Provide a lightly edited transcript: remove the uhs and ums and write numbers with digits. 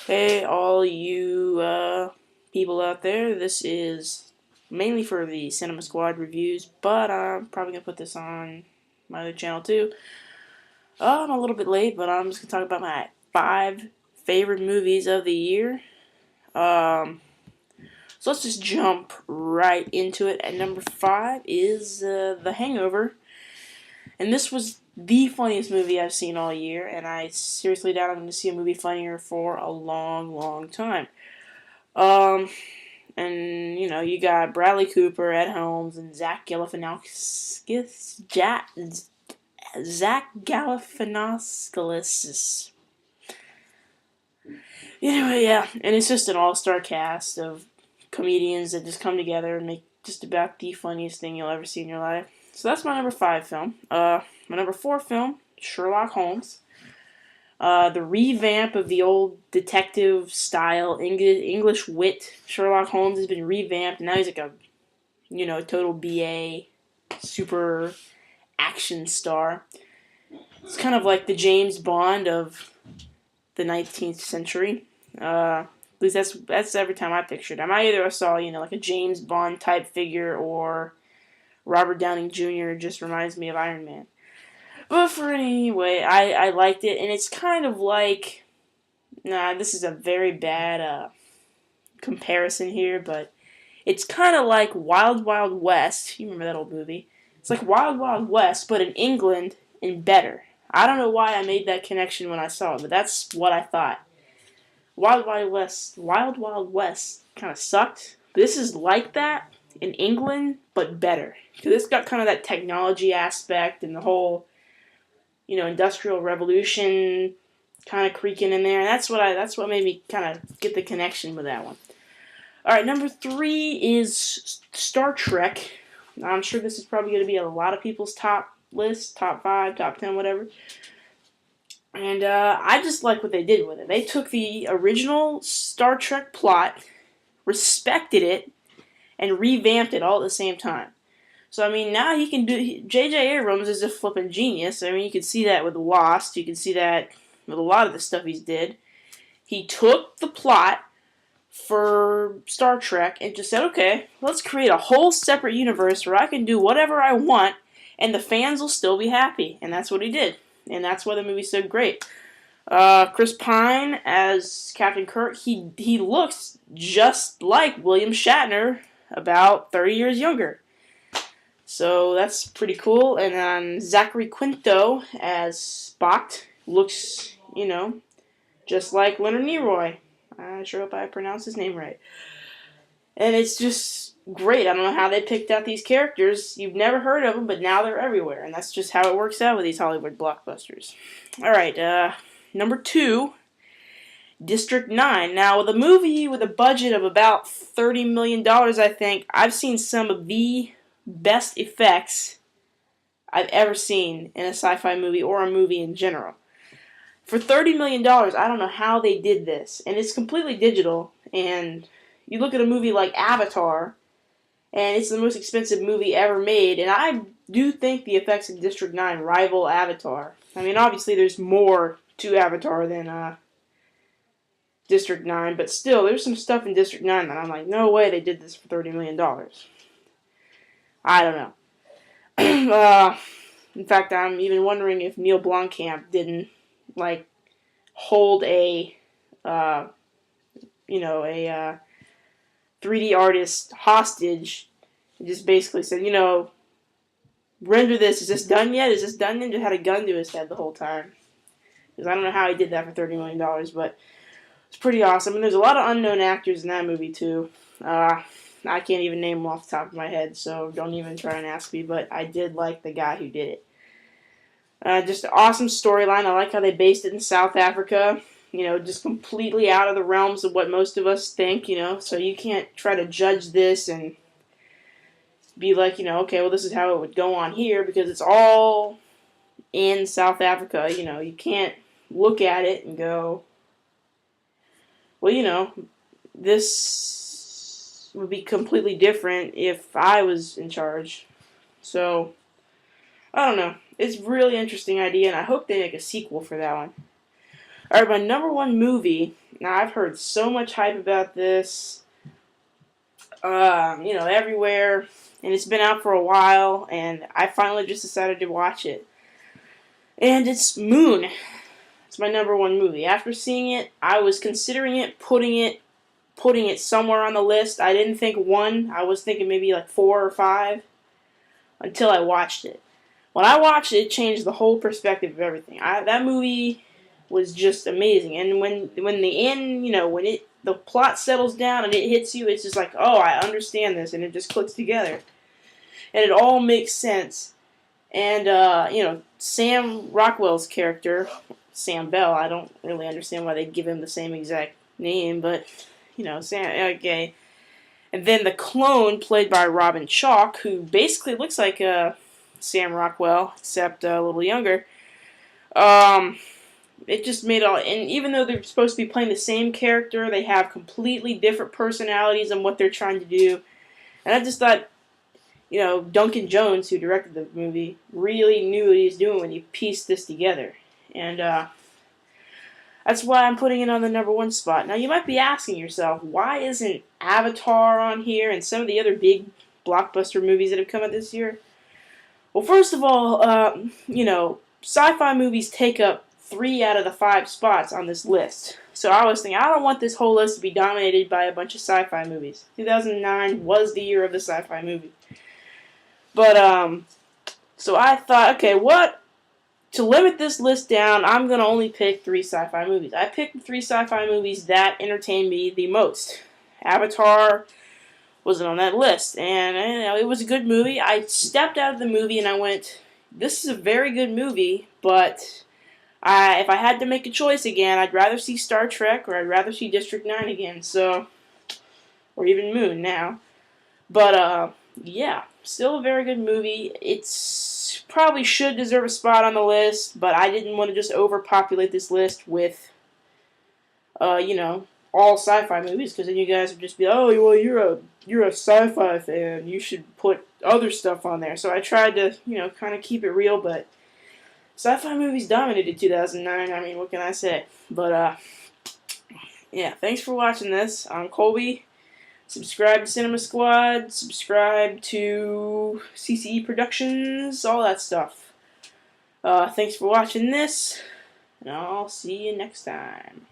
Hey, all you people out there, this is mainly for the Cinema Squad reviews, but I'm probably going to put this on my other channel too. I'm a little bit late, but I'm just going to talk about my 5 favorite movies of the year. So let's just jump right into it. At number 5 is The Hangover, and this was the funniest movie I've seen all year, and I seriously doubt I'm going to see a movie funnier for a long, long time. Um, and you got Bradley Cooper, Ed Helms, and Zach Galifianakis. Anyway, yeah, and it's just an all-star cast of comedians that just come together and make just about the funniest thing you'll ever see in your life. So that's my number 5 film. My number 4 film, Sherlock Holmes. The revamp of the old detective style English wit Sherlock Holmes has been revamped. Now he's like a, total BA, super action star. It's kind of like the James Bond of the 19th century. At least that's every time I pictured him. I either saw, like a James Bond type figure, or Robert Downey Jr. just reminds me of Iron Man. But for anyway, I liked it, and it's kind of like, this is a very bad comparison here, but it's kind of like Wild Wild West. You remember that old movie? It's like Wild Wild West, but in England and better. I don't know why I made that connection when I saw it, but that's what I thought. Wild Wild West kind of sucked. This is like that in England, but better. Because it's got kind of that technology aspect and the whole, industrial revolution kind of creaking in there. And that's what made me kind of get the connection with that one. All right, number 3 is Star Trek. I'm sure this is probably going to be a lot of people's top list, top 5, top 10, whatever. And I just like what they did with it. They took the original Star Trek plot, respected it, and revamped it all at the same time. So, now he can do... J.J. Abrams is a flippin' genius. You can see that with Lost. You can see that with a lot of the stuff he's did. He took the plot for Star Trek and just said, okay, let's create a whole separate universe where I can do whatever I want and the fans will still be happy. And that's what he did. And that's why the movie's so great. Chris Pine as Captain Kirk, he looks just like William Shatner, about 30 years younger. So that's pretty cool. And then Zachary Quinto as Spock looks, just like Leonard Nimoy. I sure hope I pronounced his name right. And it's just great. I don't know how they picked out these characters. You've never heard of them, but now they're everywhere. And that's just how it works out with these Hollywood blockbusters. Alright, number 2, District 9. Now, with a movie with a budget of about $30 million, I think, I've seen some of the best effects I've ever seen in a sci-fi movie or a movie in general. For $30 million, I don't know how they did this. And it's completely digital. And you look at a movie like Avatar, and it's the most expensive movie ever made. And I do think the effects in District 9 rival Avatar. Obviously there's more to Avatar than District 9. But still, there's some stuff in District 9 that I'm like, no way they did this for $30 million. I don't know. In fact, I'm even wondering if Neil Blomkamp didn't hold a 3D artist hostage and just basically said, render this. Is this done yet? Is this done yet? Just had a gun to his head the whole time. Because I don't know how he did that for $30 million, but it's pretty awesome. And there's a lot of unknown actors in that movie, too. I can't even name them off the top of my head, so don't even try and ask me, but I did like the guy who did it. Just an awesome storyline. I like how they based it in South Africa. Just completely out of the realms of what most of us think, so you can't try to judge this and be like, okay, well, this is how it would go on here, because it's all in South Africa. You can't look at it and go, well, this would be completely different if I was in charge. So, I don't know. It's a really interesting idea, and I hope they make a sequel for that one. Alright, my number one movie. Now, I've heard so much hype about this, everywhere, and it's been out for a while, and I finally just decided to watch it. And it's Moon. It's my number one movie. After seeing it, I was considering putting it somewhere on the list. I didn't think one. I was thinking maybe like 4 or 5 until I watched it. When I watched it, it changed the whole perspective of everything. That movie was just amazing. And when the end, when the plot settles down and it hits you, it's just like, oh, I understand this, and it just clicks together, and it all makes sense. And Sam Rockwell's character, Sam Bell. I don't really understand why they give him the same exact name, but Sam. Okay. And then the clone, played by Robin Chalk, who basically looks like Sam Rockwell, except a little younger. It just made all, and even though they're supposed to be playing the same character, they have completely different personalities and what they're trying to do. And I just thought, Duncan Jones, who directed the movie, really knew what he was doing when he pieced this together. And that's why I'm putting it on the number one spot. Now, you might be asking yourself, why isn't Avatar on here and some of the other big blockbuster movies that have come out this year? Well, first of all, sci-fi movies take up 3 out of the 5 spots on this list. So I was thinking, I don't want this whole list to be dominated by a bunch of sci-fi movies. 2009 was the year of the sci-fi movie. But, so I thought, okay, to limit this list down, I'm going to only pick 3 sci-fi movies. I picked the 3 sci-fi movies that entertained me the most. Avatar wasn't on that list, and it was a good movie. I stepped out of the movie and I went, this is a very good movie, but if I had to make a choice again, I'd rather see Star Trek, or I'd rather see District 9 again, or even Moon now. But, yeah, still a very good movie. It's probably should deserve a spot on the list, but I didn't want to just overpopulate this list with, all sci-fi movies, because then you guys would just be, oh, well, you're a sci-fi fan, you should put other stuff on there. So I tried to, kind of keep it real, but sci-fi movies dominated 2009. I mean, what can I say? But, yeah, thanks for watching this. I'm Colby. Subscribe to Cinema Squad, subscribe to CCE Productions, all that stuff. Thanks for watching this, and I'll see you next time.